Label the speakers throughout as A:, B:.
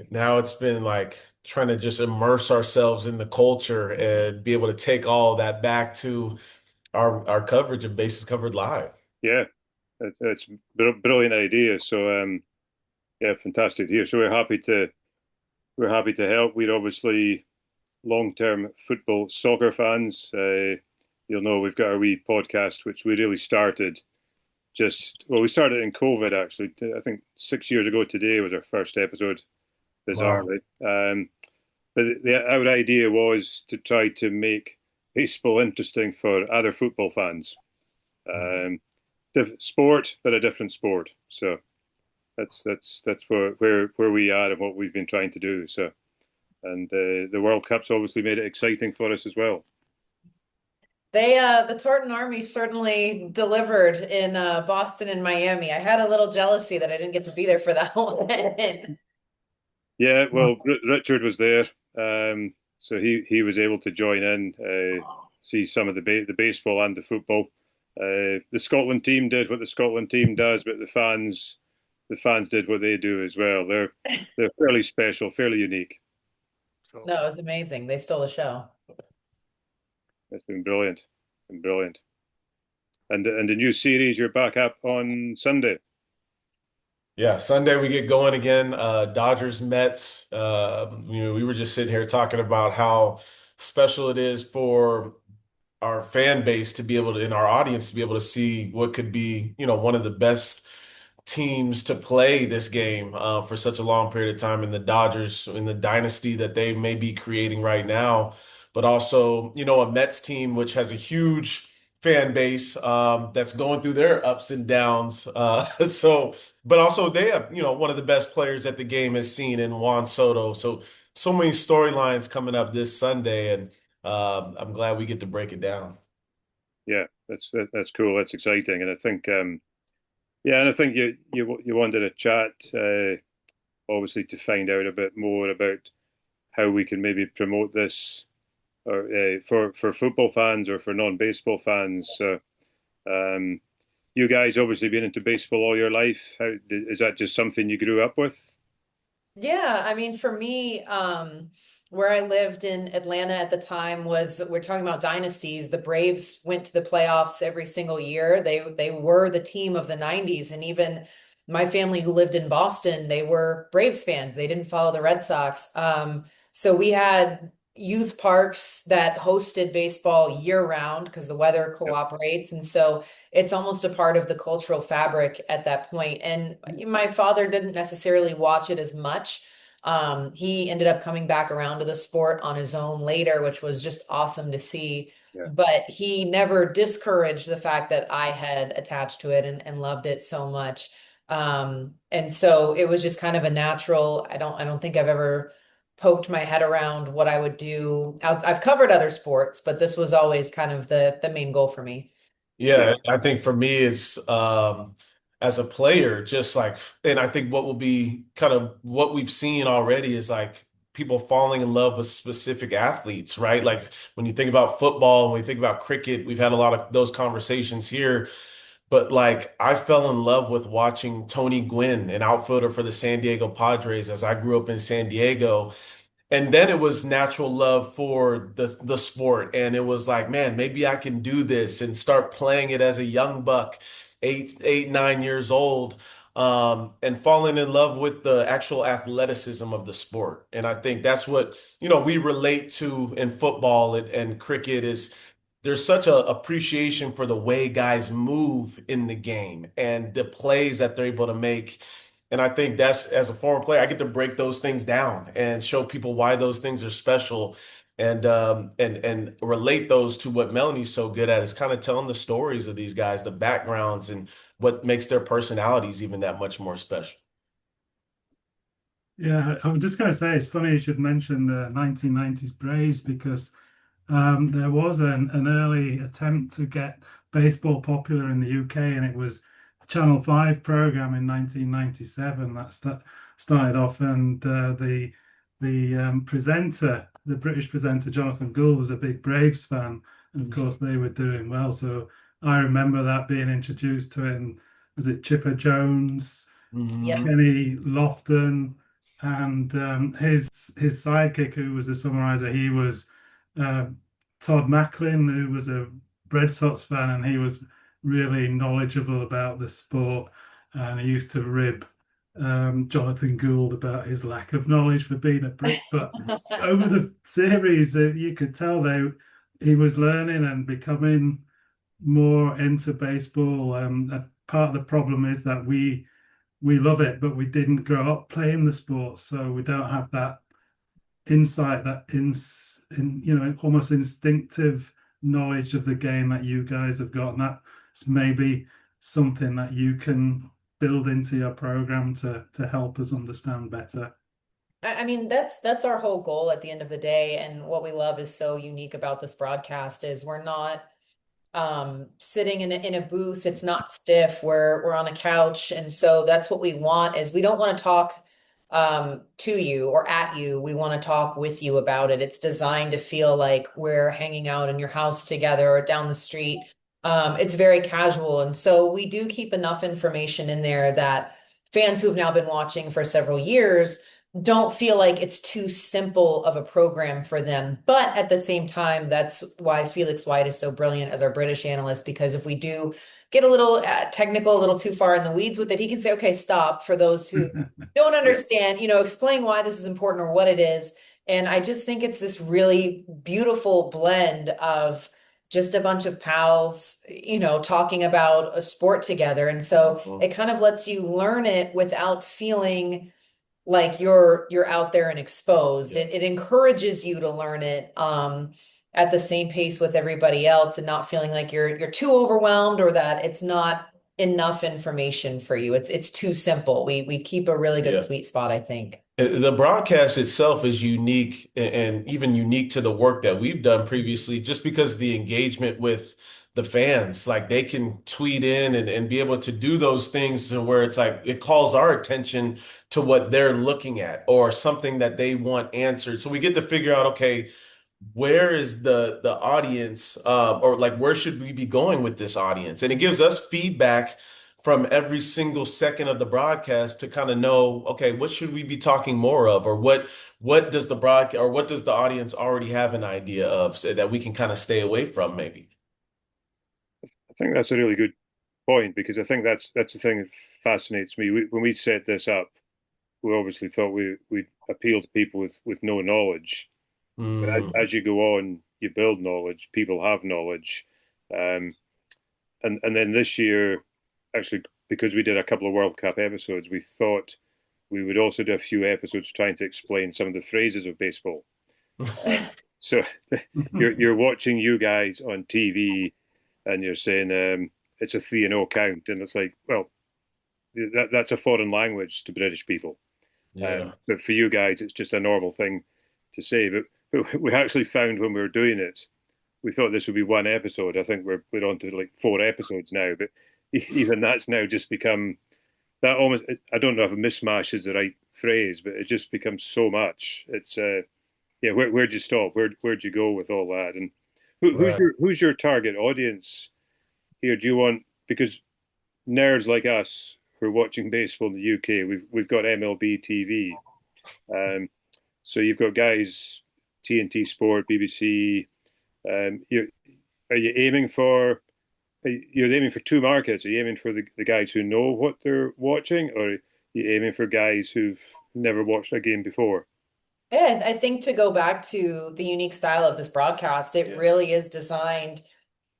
A: Now it's been like trying to just immerse ourselves in the culture and be able to take all that back to our coverage of bases covered live.
B: Yeah, it's brilliant idea. So yeah, fantastic to hear. So we're happy to help. We're obviously long-term football soccer fans. You'll know we've got our wee podcast, which we really started we started in COVID actually. I think 6 years ago today was our first episode,
A: Wow.
B: bizarrely. But our idea was to try to make baseball interesting for other football fans. Um, Sport, but a different sport. So that's where we are and what we've been trying to do. So, and the World Cup's obviously made it exciting for us as well.
C: The Torton Army certainly delivered in Boston and Miami. I had a little jealousy that I didn't get to be there for that one.
B: Yeah, well, Richard was there, so he was able to join in, see some of the baseball and the football. The Scotland team did what the Scotland team does, but the fans did what they do as well. They're fairly special, fairly unique.
C: No, it was amazing. They stole the show.
B: It's been brilliant. And the new series you're back up on Sunday.
A: Yeah, Sunday we get going again. Dodgers, Mets. We were just sitting here talking about how special it is for our fan base to be able to, in our audience, to be able to see what could be, one of the best teams to play this game for such a long period of time in the Dodgers, in the dynasty that they may be creating right now, but also, a Mets team which has a huge fan base that's going through their ups and downs. But also they have, one of the best players that the game has seen in Juan Soto. So many storylines coming up this Sunday, and I'm glad we get to break it down.
B: Yeah, that's cool. That's exciting, and I think yeah, and I think you wanted a chat, obviously, to find out a bit more about how we can maybe promote this, or for football fans or for non-baseball fans. So, um, you guys obviously been into baseball all your life. Is that just something you grew up with?
C: Yeah, I mean, for me, where I lived in Atlanta at the time was we're talking about dynasties. The Braves went to the playoffs every single year. They were the team of the 90s. And even my family who lived in Boston, they were Braves fans. They didn't follow the Red Sox. So we had youth parks that hosted baseball year round because the weather
B: Yeah,
C: cooperates. And so it's almost a part of the cultural fabric at that point. And my father didn't necessarily watch it as much. He ended up coming back around to the sport on his own later, which was just awesome to see.
B: yeah,
C: But he never discouraged the fact that I had attached to it and loved it so much. And so it was just kind of a natural. I don't think I've ever poked my head around what I would do. I've covered other sports, but this was always kind of the main goal for me.
B: yeah,
A: Yeah, I think for me, it's as a player, just like, and I think what will be kind of what we've seen already is like people falling in love with specific athletes, right? Like when you think about football, when you think about cricket, we've had a lot of those conversations here. But like, I fell in love with watching Tony Gwynn, an outfielder for the San Diego Padres, as I grew up in San Diego. And then it was natural love for the sport. And it was like, man, maybe I can do this and start playing it as a young buck, 9 years old, and falling in love with the actual athleticism of the sport. And I think that's what, we relate to in football and cricket is there's such a appreciation for the way guys move in the game and the plays that they're able to make. And I think that's as a former player, I get to break those things down and show people why those things are special and relate those to what Melanie's so good at is kind of telling the stories of these guys, the backgrounds and what makes their personalities even that much more special.
D: Yeah, I was just going to say it's funny you should mention the 1990s Braves because there was an early attempt to get baseball popular in the UK, and it was a Channel 5 program in 1997 that started off, and the presenter, the British presenter Jonathan Gould, was a big Braves fan, and of course they were doing well. So I remember that being introduced to it. And was it Chipper Jones,
C: Yep.
A: Mhm.
D: Kenny Lofton? and his sidekick, who was a summarizer, he was uh, Todd Macklin, who was a Red Sox fan, and he was really knowledgeable about the sport, and he used to rib Jonathan Gould about his lack of knowledge for being a Brit. But over the series, you could tell he was learning and becoming more into baseball. Part of the problem is that we love it, but we didn't grow up playing the sport, so we don't have that insight, that almost instinctive knowledge of the game that you guys have got, and that's maybe something that you can build into your program to help us understand better.
C: I mean, that's our whole goal at the end of the day. And what we love is so unique about this broadcast is we're not sitting in a booth. It's not stiff. We're on a couch. And so that's what we want is we don't want to talk to you or at you. We want to talk with you about it. It's designed to feel like we're hanging out in your house together or down the street. It's very casual. And so we do keep enough information in there that fans who have now been watching for several years don't feel like it's too simple of a program for them. But at the same time, that's why Felix White is so brilliant as our British analyst, because if we do get a little technical, a little too far in the weeds with it, he can say, okay, stop, for those who don't understand, explain why this is important or what it is. And I just think it's this really beautiful blend of just a bunch of pals, talking about a sport together. And so it kind of lets you learn it without feeling like you're out there and exposed.
A: Yeah.
C: It encourages you to learn it at the same pace with everybody else and not feeling like you're too overwhelmed or that it's not enough information for you. It's too simple. We keep a really good sweet spot, I think.
A: The broadcast itself is unique and even unique to the work that we've done previously, just because the engagement with the fans, like they can tweet in and be able to do those things to where it's like it calls our attention to what they're looking at or something that they want answered. So we get to figure out, okay, where is the audience, or like where should we be going with this audience? And it gives us feedback from every single second of the broadcast to kind of know, okay, what should we be talking more of, or what does the broadcast or what does the audience already have an idea of, so that we can kind of stay away from maybe.
B: I think that's a really good point because I think that's the thing that fascinates me. When we set this up, we obviously thought we'd appeal to people with no knowledge. But as you go on, you build knowledge. People have knowledge, and then this year, actually, because we did a couple of World Cup episodes, we thought we would also do a few episodes trying to explain some of the phrases of baseball. So you're watching you guys on TV, and you're saying it's a 3-0 count, and it's like, well, that's a foreign language to British people.
A: Yeah.
B: But for you guys, it's just a normal thing to say. But we actually found when we were doing it, we thought this would be one episode. I think we're on to like 4 episodes now, but even that's now just become that almost, I don't know if a mishmash is the right phrase, but it just becomes so much. It's yeah, where'd you stop? Where'd you go with all that? And who's your target audience here? Do you want, because nerds like us who are watching baseball in the UK, we've got MLB TV. So you've got guys, TNT Sport, BBC. Are you aiming for? You're aiming for 2 markets. Are you aiming for the guys who know what they're watching, or are you aiming for guys who've never watched a game before?
C: Yeah, I think to go back to the unique style of this broadcast, it really is designed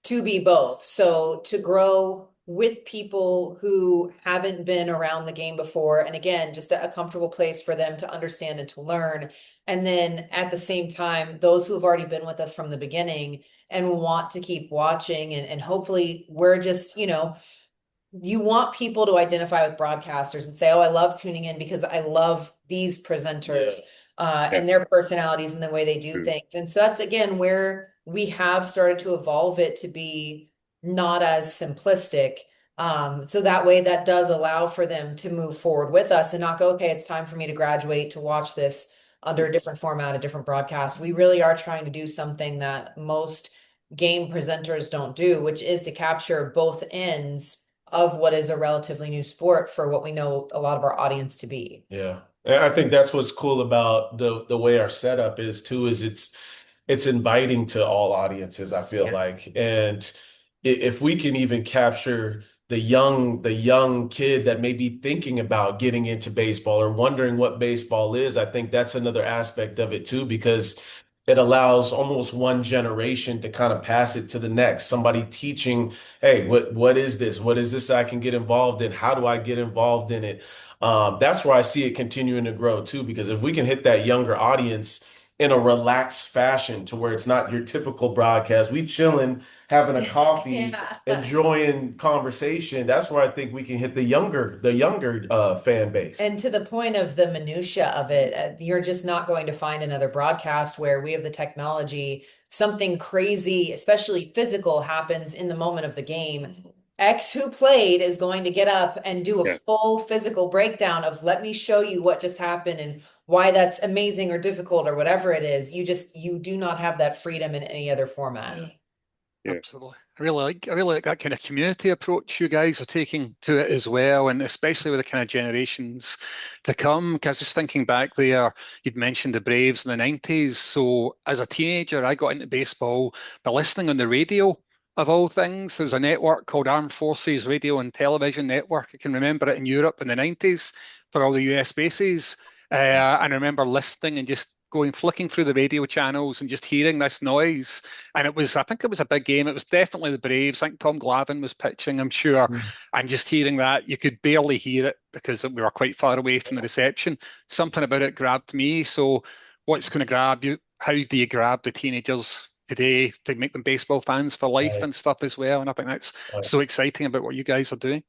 C: to be both. So to grow with people who haven't been around the game before, and again, just a comfortable place for them to understand and to learn. And then at the same time, those who have already been with us from the beginning and want to keep watching, and hopefully we're just, you want people to identify with broadcasters and say, oh, I love tuning in because I love these presenters and their personalities and the way they do things. And so that's, again, where we have started to evolve it to be not as simplistic. So that way that does allow for them to move forward with us and not go, okay, it's time for me to graduate to watch this under a different format, a different broadcast. We really are trying to do something that most game presenters don't do, which is to capture both ends of what is a relatively new sport for what we know a lot of our audience to be.
A: Yeah. And I think that's what's cool about the way our setup is too, is it's inviting to all audiences, I feel like. And if we can even capture the young kid that may be thinking about getting into baseball or wondering what baseball is, I think that's another aspect of it too, because it allows almost one generation to kind of pass it to the next. Somebody teaching, hey, what is this? What is this I can get involved in? How do I get involved in it? That's where I see it continuing to grow too, because if we can hit that younger audience in a relaxed fashion to where it's not your typical broadcast, we chilling, having a coffee,
C: Yeah.
A: enjoying conversation. That's where I think we can hit the younger fan base.
C: And to the point of the minutia of it, you're just not going to find another broadcast where we have the technology, something crazy, especially physical, happens in the moment of the game. X who played is going to get up and do a
B: Yeah.
C: full physical breakdown of let me show you what just happened and why that's amazing or difficult or whatever it is. You do not have that freedom in any other format.
B: Yeah.
E: Absolutely. I really like that kind of community approach you guys are taking to it as well, and especially with the kind of generations to come. 'Cause I was just thinking back there, you'd mentioned the Braves in the 90s. So as a teenager, I got into baseball by listening on the radio of all things. There was a network called Armed Forces Radio and Television Network. I can remember it in Europe in the 90s for all the US bases. And I remember listening and just flicking through the radio channels and just hearing this noise. And I think it was a big game. It was definitely the Braves. I think Tom Glavine was pitching, I'm sure. And just hearing that, you could barely hear it because we were quite far away from the reception. Something about it grabbed me. So what's going to grab you? How do you grab the teenagers today to make them baseball fans for life
A: Right.
E: and stuff as well? And I think that's
A: Right.
E: so exciting about what you guys are doing.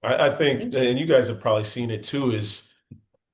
A: I think, and you guys have probably seen it too, is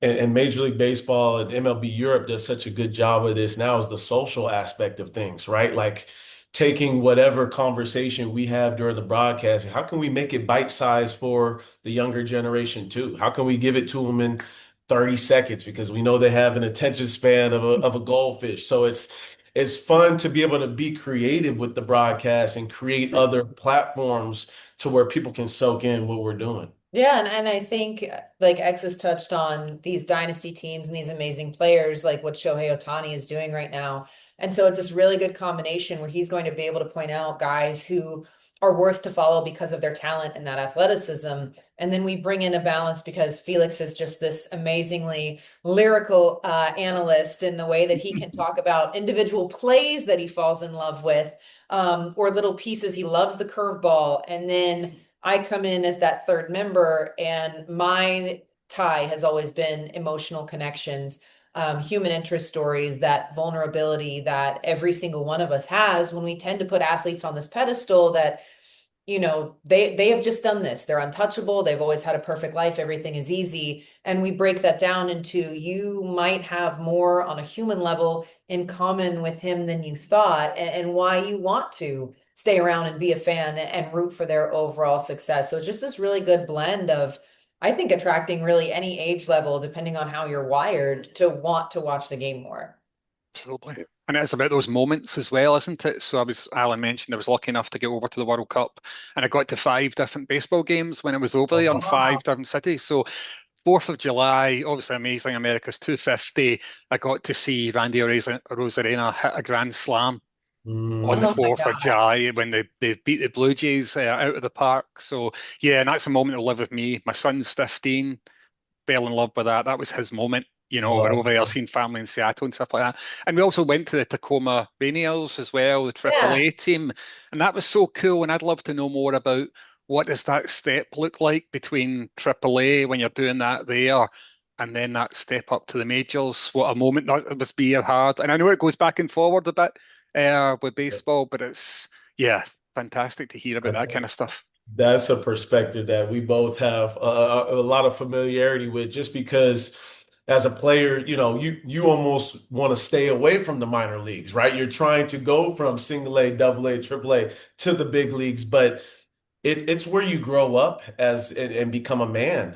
A: and Major League Baseball and MLB Europe does such a good job of this now, is the social aspect of things, right? Like taking whatever conversation we have during the broadcast, how can we make it bite-sized for the younger generation too? How can we give it to them in 30 seconds? Because we know they have an attention span of a goldfish. So it's fun to be able to be creative with the broadcast and create other platforms to where people can soak in what we're doing.
C: Yeah, and I think like X has touched on these dynasty teams and these amazing players, like what Shohei Ohtani is doing right now. And so it's this really good combination where he's going to be able to point out guys who are worth to follow because of their talent and that athleticism. And then we bring in a balance because Felix is just this amazingly lyrical analyst in the way that he can talk about individual plays that he falls in love with, or little pieces. He loves the curveball. And then I come in as that third member, and my tie has always been emotional connections, human interest stories, that vulnerability that every single one of us has when we tend to put athletes on this pedestal that, they have just done this. They're untouchable. They've always had a perfect life. Everything is easy. And we break that down into you might have more on a human level in common with him than you thought, and why you want to stay around and be a fan and root for their overall success. So it's just this really good blend of, I think, attracting really any age level, depending on how you're wired, to want to watch the game more.
E: Absolutely. And it's about those moments as well, isn't it? So Alan mentioned I was lucky enough to get over to the World Cup, and I got to 5 different baseball games when I was over there in 5 different cities. So 4th of July, obviously amazing, America's 250. I got to see Randy Rosarena hit a grand slam on the
C: Oh my
E: 4th of
C: gosh.
E: July when they beat the Blue Jays out of the park. So yeah, and that's a moment that'll live with me. My son's 15, fell in love with that. That was his moment. We're over there seeing family in Seattle and stuff like that. And we also went to the Tacoma Rainiers as well, the
C: Yeah.
E: AAA team. And that was so cool. And I'd love to know more about what does that step look like between AAA when you're doing that there and then that step up to the majors. What a moment that must be hard. And I know it goes back and forward a bit with baseball, but it's, yeah, fantastic to hear about that kind of stuff.
A: That's a perspective that we both have a lot of familiarity with, just because as a player, you almost want to stay away from the minor leagues, right? You're trying to go from single A, double A, triple A to the big leagues, but it's where you grow up and become a man.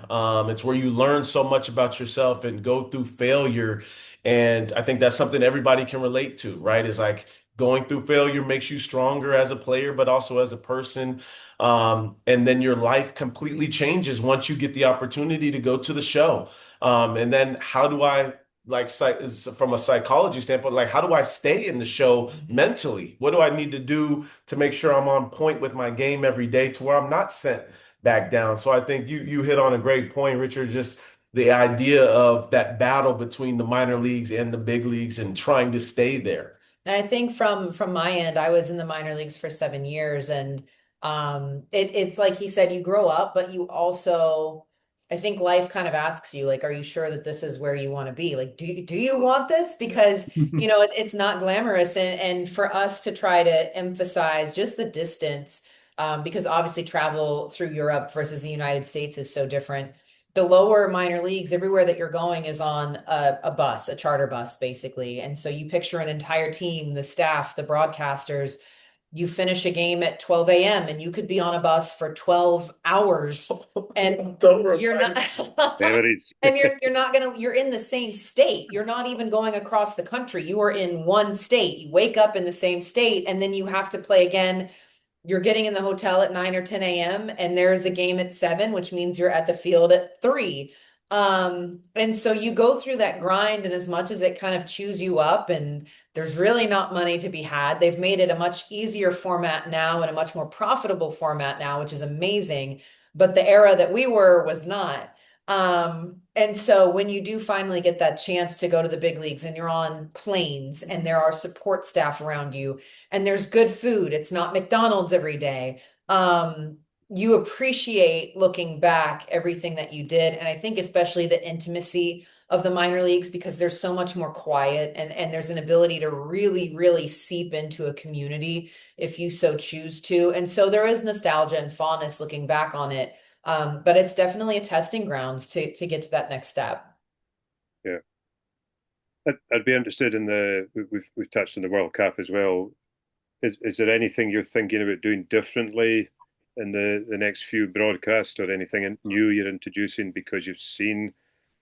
A: It's where you learn so much about yourself and go through failure. And I think that's something everybody can relate to, right? Is like going through failure makes you stronger as a player, but also as a person. And then your life completely changes once you get the opportunity to go to the show. And then how do I like from a psychology standpoint, like how do I stay in the show mentally? What do I need to do to make sure I'm on point with my game every day to where I'm not sent back down? So I think you hit on a great point, Richard, just the idea of that battle between the minor leagues and the big leagues and trying to stay there.
C: And I think from my end, I was in the minor leagues for 7 years, and it's like he said, you grow up, but you also, I think life kind of asks you, like, are you sure that this is where you want to be? Like, do you want this? Because it's not glamorous, and for us to try to emphasize just the distance, because obviously travel through Europe versus the United States is so different. The lower minor leagues, everywhere that you're going is on a bus, a charter bus, basically. And so you picture an entire team, the staff, the broadcasters. You finish a game at 12 a.m. and you could be on a bus for 12 hours and you're not and you're not gonna, you're in the same state. You're not even going across the country. You are in one state. You wake up in the same state and then you have to play again. You're getting in the hotel at 9 or 10 a.m. and there's a game at 7, which means you're at the field at 3. And so you go through that grind, and as much as it kind of chews you up and there's really not money to be had, they've made it a much easier format now and a much more profitable format now, which is amazing. But the era that we were was not. And so when you do finally get that chance to go to the big leagues and you're on planes and there are support staff around you and there's good food, it's not McDonald's every day. You appreciate looking back everything that you did. And I think especially the intimacy of the minor leagues, because there's so much more quiet and there's an ability to really, really seep into a community if you so choose to. And so there is nostalgia and fondness looking back on it. But it's definitely a testing grounds to get to that next step.
B: Yeah. I'd be interested in we've touched on the World Cup as well. Is there anything you're thinking about doing differently in the next few broadcasts, or anything new you're introducing because you've seen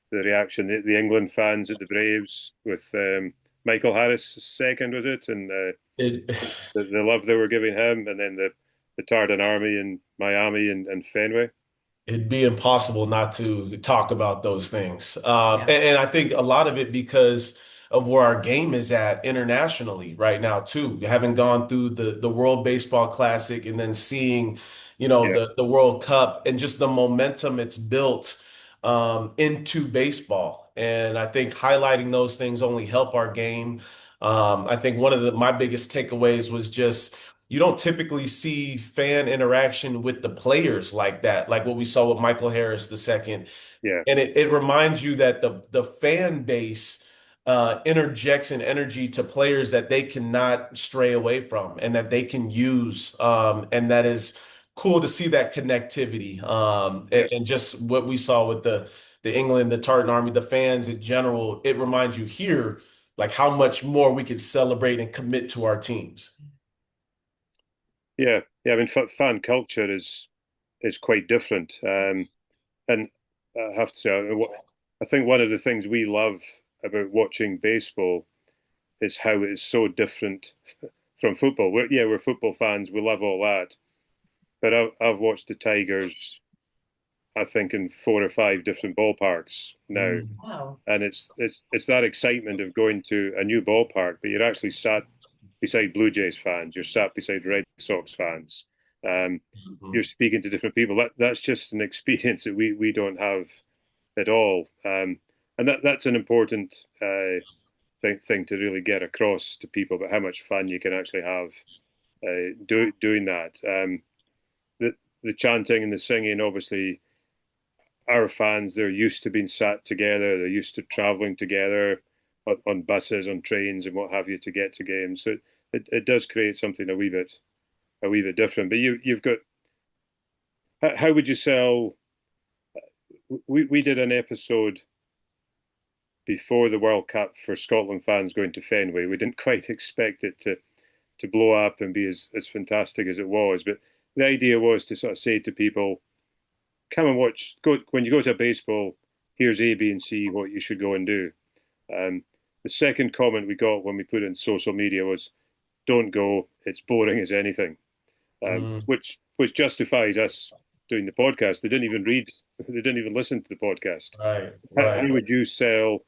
B: the reaction, the England fans at the Braves with Michael Harris second, was it? And
A: It,
B: the love they were giving him, and then the Tartan Army in Miami and Fenway.
A: It'd be impossible not to talk about those things.
C: Yeah.
A: And I think a lot of it because of where our game is at internationally right now too. Having gone through the World Baseball Classic and then seeing,
B: Yeah,
A: the World Cup and just the momentum it's built into baseball. And I think highlighting those things only help our game. I think one of my biggest takeaways was just you don't typically see fan interaction with the players like that, like what we saw with Michael Harris the second.
B: yeah,
A: And it reminds you that the fan base interjects an energy to players that they cannot stray away from and that they can use. And that is cool to see that connectivity.
B: yeah,
A: And just what we saw with the England, the Tartan Army, the fans in general, it reminds you here like how much more we could celebrate and commit to our teams.
B: yeah, yeah. I mean, fan culture is quite different, and I have to say, I think one of the things we love about watching baseball is how it is so different from football. We're football fans. We love all that, but I've watched the Tigers, I think, in 4 or 5 different ballparks now,
A: Mm.
C: Wow.
B: and it's that excitement of going to a new ballpark, but you're actually sat beside Blue Jays fans, you're sat beside Red Sox fans,
A: Mhm.
B: you're speaking to different people. That's just an experience that we don't have at all, and that's an important thing to really get across to people about how much fun you can actually have doing that. The chanting and the singing, obviously, our fans, they're used to being sat together, they're used to traveling together on buses, on trains, and what have you to get to games. So it does create something a wee bit different. But you've got, how would you sell? We did an episode before the World Cup for Scotland fans going to Fenway. We didn't quite expect it to blow up and be as fantastic as it was. But the idea was to sort of say to people, come and watch. Go when you go to baseball. Here's A, B, and C. What you should go and do. The second comment we got when we put it in social media was, "Don't go. It's boring as anything,"
A: Mm.
B: which justifies us doing the podcast. They didn't even read. They didn't even listen to the podcast.
A: Right,
B: How would you sell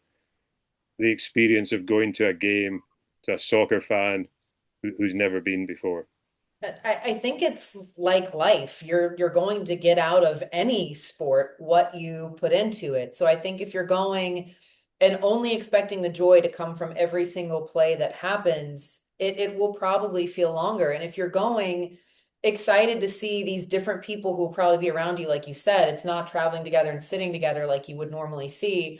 B: the experience of going to a game to a soccer fan who's never been before?
C: I think it's like life. You're going to get out of any sport what you put into it. So I think if you're going and only expecting the joy to come from every single play that happens, it will probably feel longer. And if you're going excited to see these different people who will probably be around you, like you said, it's not traveling together and sitting together like you would normally see.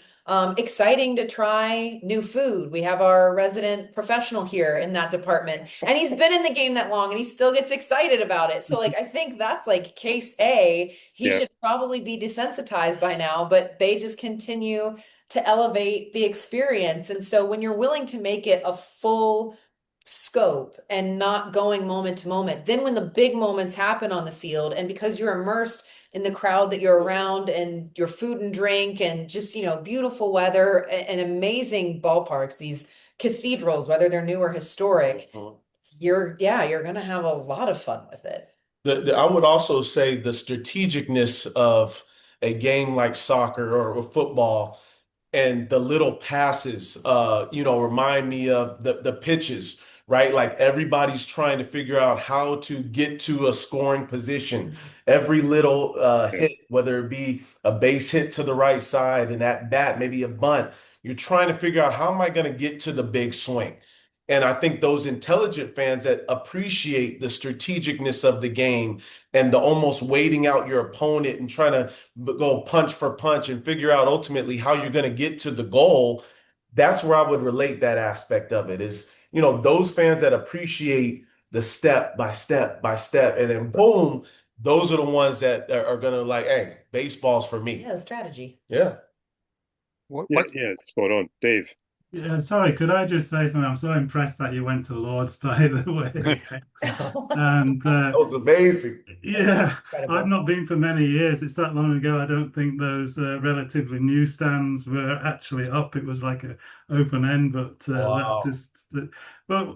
C: Exciting to try new food. We have our resident professional here in that department, and he's been in the game that long and he still gets excited about it. So, like, I think that's like case A. He should probably be desensitized by now, but they just continue to elevate the experience. And so, when you're willing to make it a full scope and not going moment to moment, then when the big moments happen on the field, and because you're immersed in the crowd that you're around and your food and drink and just, beautiful weather and amazing ballparks, these cathedrals, whether they're new or historic, you're going to have a lot of fun with it.
A: I would also say the strategicness of a game like soccer or football and the little passes, remind me of the pitches, right? Like everybody's trying to figure out how to get to a scoring position. Every little hit, whether it be a base hit to the right side and at bat, maybe a bunt, you're trying to figure out how am I going to get to the big swing? And I think those intelligent fans that appreciate the strategicness of the game and the almost waiting out your opponent and trying to go punch for punch and figure out ultimately how you're going to get to the goal, that's where I would relate that aspect of it is, those fans that appreciate the step by step by step, and then boom, those are the ones that are going to like, hey, baseball's for me.
C: Yeah, the strategy.
A: Yeah.
B: Yeah, spot on. Dave.
D: Yeah, sorry, could I just say something? I'm so impressed that you went to Lord's, by the way. And
A: that was amazing.
D: Yeah, I've not been for many years. It's that long ago. I don't think those relatively new stands were actually up. It was like an open end, but
A: Wow.
D: well,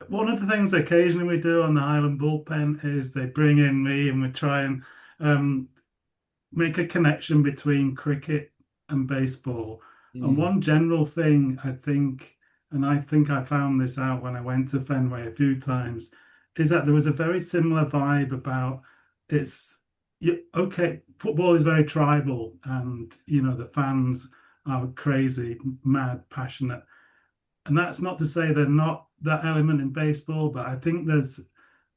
D: one of the things occasionally we do on the Highland Bullpen is they bring in me and we try and make a connection between cricket and baseball. And one general thing I think I found this out when I went to Fenway a few times, is that there was a very similar vibe about football is very tribal, and the fans are crazy, mad, passionate. And that's not to say they're not that element in baseball, but I think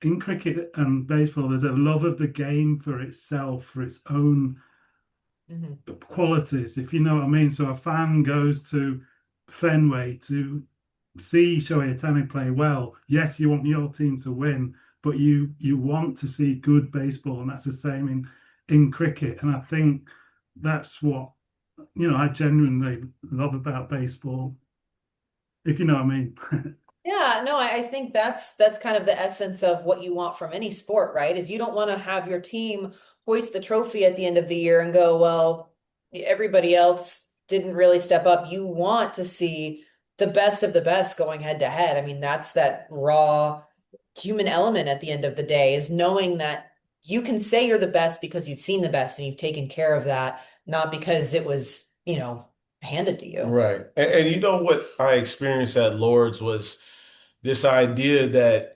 D: in cricket and baseball, there's a love of the game for itself, for its own qualities, if you know what I mean. So a fan goes to Fenway to see Shohei Ohtani play well. Yes, you want your team to win, but you want to see good baseball, and that's the same in cricket. And I think that's what I genuinely love about baseball, if you know what I mean.
C: Yeah, no, I think that's kind of the essence of what you want from any sport, right? Is you don't want to have your team hoist the trophy at the end of the year and go, well, everybody else didn't really step up. You want to see the best of the best going head to head. I mean, that's that raw human element at the end of the day, is knowing that you can say you're the best because you've seen the best and you've taken care of that, not because it was, handed to you.
A: Right. And you know what I experienced at Lord's was this idea that,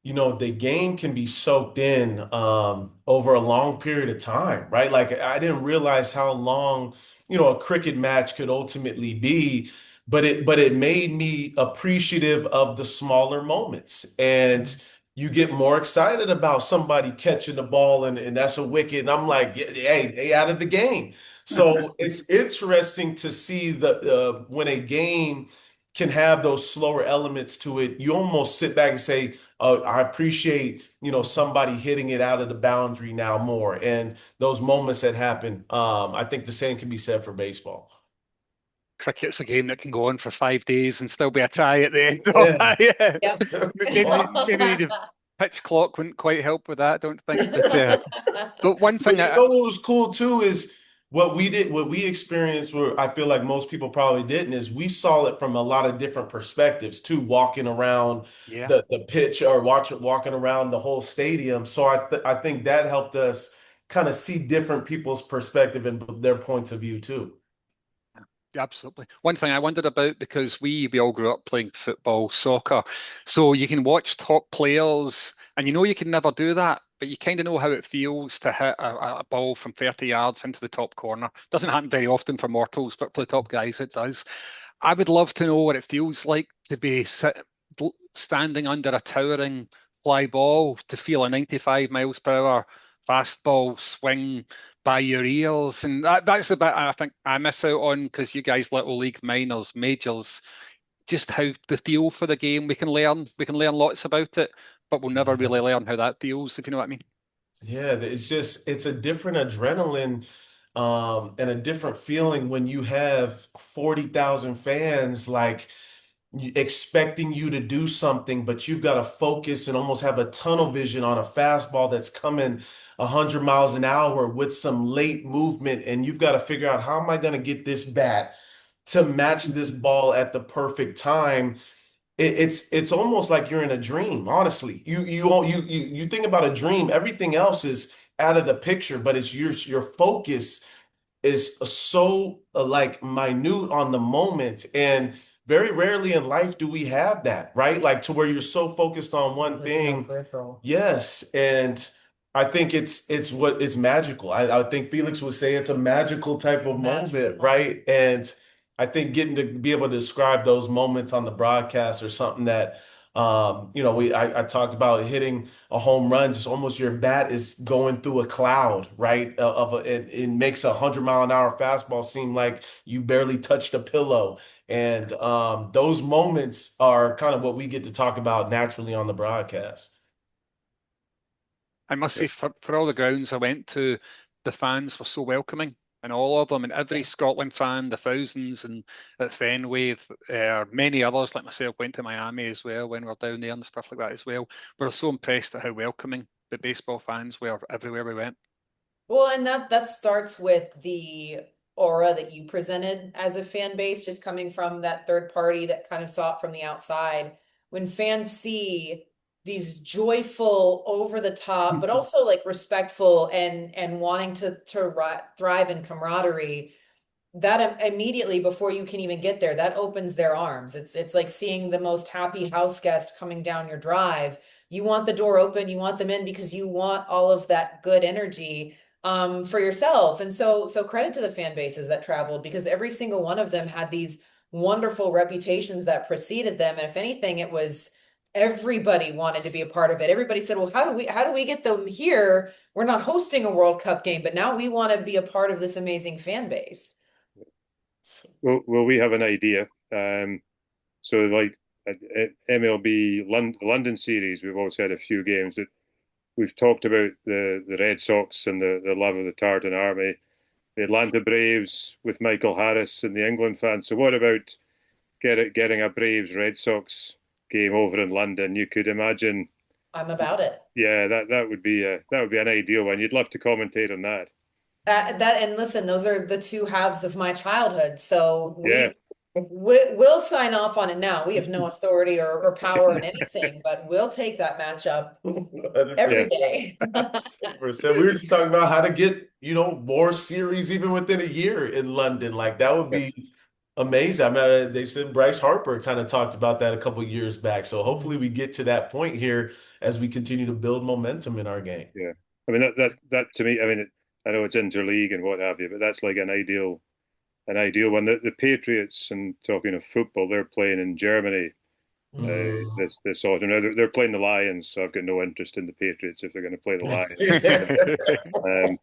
A: the game can be soaked in over a long period of time, right? Like I didn't realize how long, a cricket match could ultimately be, but it made me appreciative of the smaller moments. And you get more excited about somebody catching the ball and that's a wicket. And I'm like, hey, they out of the game. So it's interesting to see when a game can have those slower elements to it. You almost sit back and say, oh, I appreciate, somebody hitting it out of the boundary now more. And those moments that happen, I think the same can be said for baseball.
E: Cricket's a game that can go on for 5 days and still be a tie at the end. Maybe the pitch clock wouldn't quite help with that, I don't think. But one thing
A: what was cool too is what we experienced, where I feel like most people probably didn't, is we saw it from a lot of different perspectives too, walking around
E: Yeah.
A: the pitch or walking around the whole stadium. So I think that helped us kind of see different people's perspective and their points of view too.
E: Absolutely. One thing I wondered about, because we all grew up playing football, soccer, so you can watch top players, and you know you can never do that, but you kind of know how it feels to hit a ball from 30 yards into the top corner. Doesn't happen very often for mortals, but for the top guys, it does. I would love to know what it feels like to be standing under a towering fly ball, to feel a 95 miles per hour fastball swing by your ears. And that's the bit I think I miss out on, because you guys, little league, minors, majors, just how the feel for the game we can learn lots about it, but we'll never
A: Yeah.
E: really learn how that feels, if you know what I mean.
A: Yeah, it's a different adrenaline, and a different feeling when you have 40,000 fans like expecting you to do something, but you've got to focus and almost have a tunnel vision on a fastball that's coming 100 miles an hour with some late movement, and you've got to figure out, how am I going to get this bat to match this ball at the perfect time. It's almost like you're in a dream, honestly. You think about a dream, everything else is out of the picture, but it's your focus is so like minute on the moment. And very rarely in life do we have that, right? Like to where you're so focused on one
C: There's no
A: thing.
C: peripheral.
A: Yes, and I think it's magical. I think Felix would say it's a magical type of
C: Magical
A: moment,
C: moment.
A: right? And I think getting to be able to describe those moments on the broadcast or something that I talked about hitting a home run, just almost your bat is going through a cloud, right? It makes a 100 mile an hour fastball seem like you barely touched a pillow. And those moments are kind of what we get to talk about naturally on the broadcast.
E: I must say, for all the grounds I went to, the fans were so welcoming, and all of them, and every
C: Yeah.
E: Scotland fan, the thousands, and at Fenway, many others like myself went to Miami as well when we were down there and stuff like that as well. We were so impressed at how welcoming the baseball fans were everywhere we went.
C: Well, and that starts with the aura that you presented as a fan base, just coming from that third party that kind of saw it from the outside. When fans see these joyful, over the top, but also like respectful and wanting to thrive in camaraderie, that immediately before you can even get there, that opens their arms. It's like seeing the most happy house guest coming down your drive. You want the door open, you want them in because you want all of that good energy for yourself. And so credit to the fan bases that traveled, because every single one of them had these wonderful reputations that preceded them. And if anything, it was everybody wanted to be a part of it. Everybody said, well, how do we get them here? We're not hosting a World Cup game, but now we want to be a part of this amazing fan base.
B: Well, we have an idea. So like MLB London series, we've always had a few games that we've talked about the Red Sox and the love of the Tartan Army, the Atlanta Braves with Michael Harris and the England fans. So what about getting a Braves Red Sox game over in London? You could imagine,
C: I'm about it.
B: yeah, that would be an ideal one. You'd love to commentate on that.
C: That and listen, those are the two halves of my childhood. So
B: Yeah,
C: we'll sign off on it now. We have no authority or power in anything, but we'll take that matchup
B: yeah,
C: every day.
A: 100%. We were just talking about how to get, more series even within a year in London. Like that would
B: yeah,
A: be amazing. I mean, they said Bryce Harper kind of talked about that a couple of years back. So hopefully we get to that point here as we continue to build momentum in our game.
B: yeah. I mean that to me, I mean, I know it's interleague and what have you, but that's like an ideal one. The Patriots, and talking of football, they're playing in Germany
C: Mhm.
B: this autumn. Now they're playing the Lions, so I've got no interest in the Patriots if they're going to play the Lions. Um,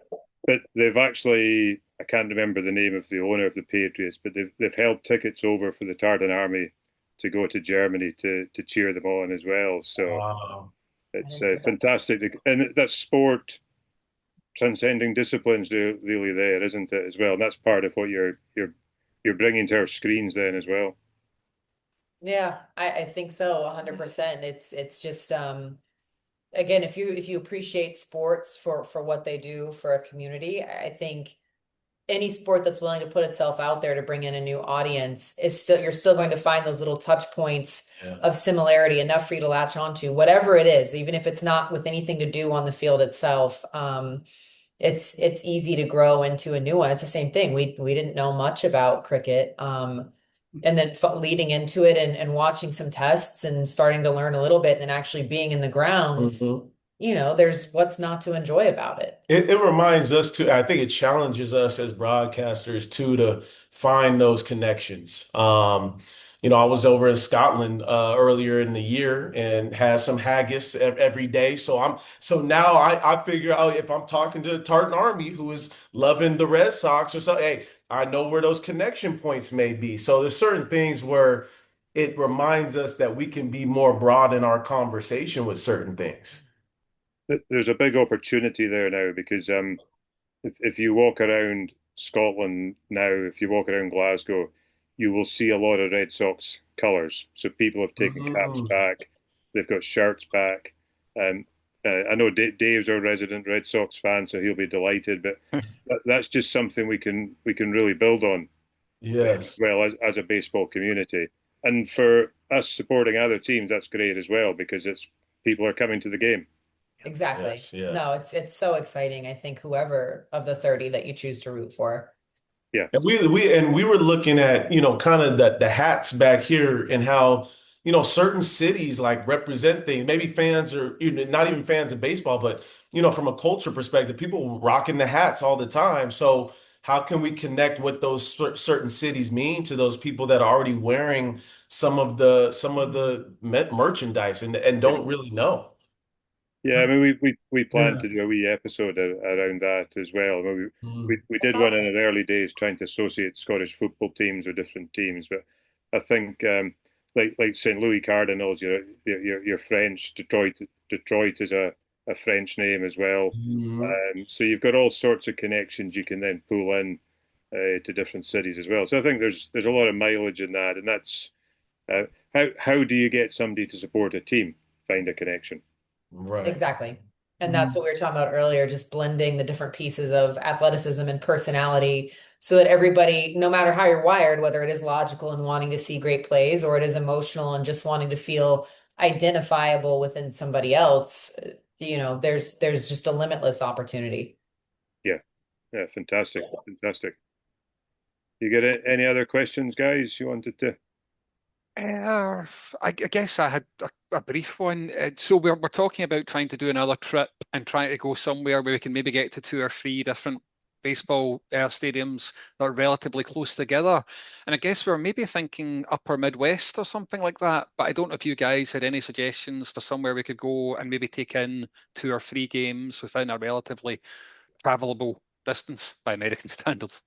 B: but they've actually, I can't remember the name of the owner of the Patriots, but they've held tickets over for the Tartan Army to go to Germany to cheer them on as well. So
A: Wow.
C: I
B: it's
C: didn't hear that.
B: fantastic, and that's sport transcending disciplines really there, isn't it, as well? And that's part of what you're bringing to our screens then as well.
C: Yeah, I think so, 100%. It's just again, if you appreciate sports for what they do for a community, I think any sport that's willing to put itself out there to bring in a new audience is still, you're still going to find those little touch points of similarity, enough for you to latch onto, whatever it is, even if it's not with anything to do on the field itself. It's easy to grow into a new one. It's the same thing. We didn't know much about cricket. And then leading into it and watching some tests and starting to learn a little bit and then actually being in the grounds, there's what's not to enjoy about it.
A: It reminds us too, I think it challenges us as broadcasters too to find those connections. I was over in Scotland earlier in the year and had some haggis every day. So now I figure out if I'm talking to Tartan Army who is loving the Red Sox or something, hey, I know where those connection points may be. So there's certain things where it reminds us that we can be more broad in our conversation with certain things.
B: There's a big opportunity there now because if you walk around Scotland now, if you walk around Glasgow, you will see a lot of Red Sox colours. So people have taken caps back, they've got shirts back. I know Dave's our resident Red Sox fan, so he'll be delighted. But that's just something we can really build on.
A: Yes.
B: Well, as a baseball community, and for us supporting other teams, that's great as well because it's people are coming to the game.
C: Exactly.
A: Yes, yeah.
C: No, it's so exciting. I think whoever of the 30 that you choose to root for.
B: Yeah.
A: And we were looking at, kind of the hats back here and how, certain cities like represent things. Maybe fans are not even fans of baseball, but from a culture perspective, people rocking the hats all the time. So how can we connect what those certain cities mean to those people that are already wearing some of the merchandise and don't really know?
B: Yeah, I mean, we planned to do a wee episode around that as well. I mean, we did one in the early days trying to associate Scottish football teams with different teams, but I think like St. Louis Cardinals, you're French. Detroit is a French name as well. So you've got all sorts of connections you can then pull in to different cities as well. So I think there's a lot of mileage in that, and that's how do you get somebody to support a team? Find a connection.
A: Right.
C: Exactly. And that's what we were talking about earlier, just blending the different pieces of athleticism and personality so that everybody, no matter how you're wired, whether it is logical and wanting to see great plays or it is emotional and just wanting to feel identifiable within somebody else, there's just a limitless opportunity.
B: Yeah. Yeah. Fantastic. Fantastic. You get any other questions, guys, you wanted to?
E: I guess I had a brief one. So we're talking about trying to do another trip and trying to go somewhere where we can maybe get to 2 or 3 different baseball stadiums that are relatively close together. And I guess we're maybe thinking Upper Midwest or something like that. But I don't know if you guys had any suggestions for somewhere we could go and maybe take in 2 or 3 games within a relatively travelable distance by American standards.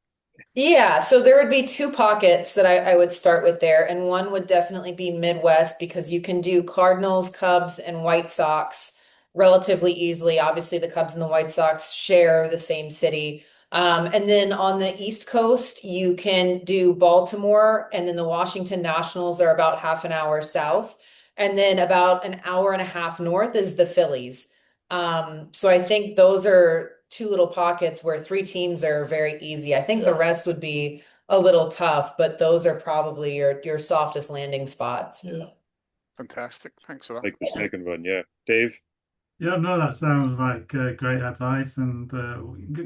C: Yeah, so there would be 2 pockets that I would start with there, and one would definitely be Midwest because you can do Cardinals, Cubs, and White Sox relatively easily. Obviously, the Cubs and the White Sox share the same city. And then on the East Coast, you can do Baltimore, and then the Washington Nationals are about half an hour south. And then about an hour and a half north is the Phillies. So I think those are 2 little pockets where 3 teams are very easy. I think the rest would be a little tough, but those are probably your softest landing spots.
A: Yeah.
E: Fantastic. Thanks for that.
B: Like the second one, yeah. Dave?
D: Yeah, no, that sounds like great advice. And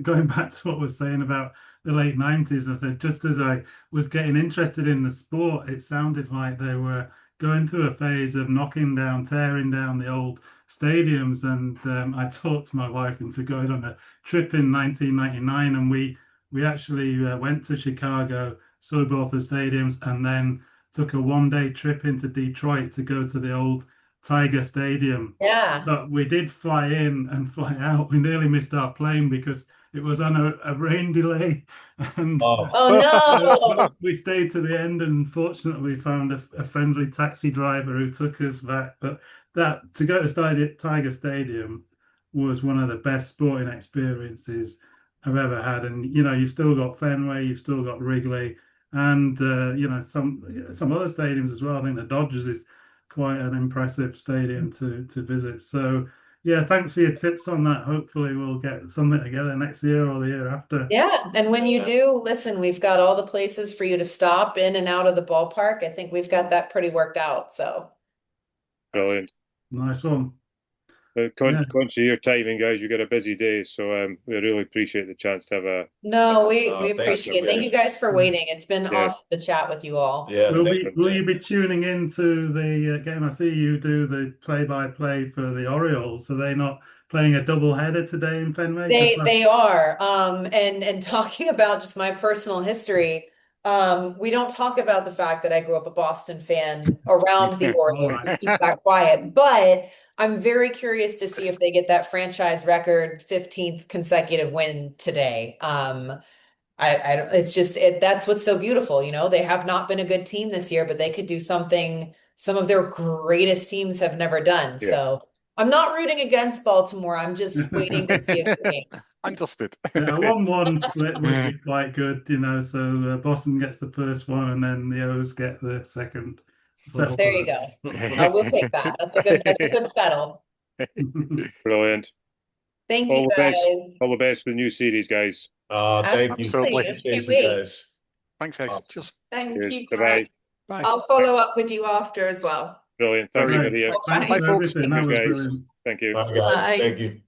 D: going back to what we're saying about the late 90s, I said just as I was getting interested in the sport, it sounded like they were going through a phase of tearing down the old stadiums. And I talked my wife into going on a trip in 1999, and we actually went to Chicago, saw both the stadiums, and then took a one-day trip into Detroit to go to the old Tiger Stadium.
C: Yeah.
D: But we did fly in and fly out. We nearly missed our plane because it was on a rain delay. And
C: Oh no.
D: we stayed to the end, and fortunately we found a friendly taxi driver who took us back. But that to go to Tiger Stadium was one of the best sporting experiences I've ever had. And you've still got Fenway, you've still got Wrigley, and some other stadiums as well. I think the Dodgers is quite an impressive stadium to visit. So Yeah, thanks for your tips on that. Hopefully we'll get something together next year or the year after.
C: Yeah, and when you do, listen, we've got all the places for you to stop in and out of the ballpark. I think we've got that pretty worked out. So
B: Brilliant.
D: Nice one.
B: Conscious of your timing, guys, you got a busy day, so we really appreciate the chance to have a
C: no, we
A: thank
C: appreciate it. Thank
A: you.
C: you guys for waiting. It's been
B: Yeah.
C: awesome to chat with you all.
A: Yeah,
D: Will you be tuning into the game? I see you do the play-by-play for the Orioles. Are they not playing a double header today in Fenway?
C: They are. And talking about just my personal history, we don't talk about the fact that I grew up a Boston fan around the Orioles.
D: All right.
C: Keep that quiet. But I'm very curious to see if they get that franchise record 15th consecutive win today. I don't, it's just that's what's so beautiful, you know. They have not been a good team this year, but they could do something some of their greatest teams have never done.
B: Yeah.
C: So I'm not rooting against Baltimore. I'm just waiting to see a good game.
E: Understood.
D: Yeah, a 1-1 split would be quite good, you know. So Boston gets the first one, and then the O's get the second.
C: There you go. We'll take that. That's a good settle.
B: brilliant.
C: Thank
B: All
C: you
B: the best.
C: guys.
B: All the best for the new series, guys.
A: Thank you.
E: Absolutely.
A: Appreciate you guys.
E: Thanks, guys. Cheers.
F: Thank
B: Cheers.
F: you,
B: Bye-bye.
F: Greg.
E: Bye.
F: I'll follow up with you after as well.
B: Brilliant. Thank you,
E: Brilliant.
B: Maria.
D: Thanks
F: Bye,
D: for
E: folks.
D: everything. That was
B: guys.
D: brilliant.
B: Thank you.
A: Bye, guys.
F: Bye.
A: Thank you.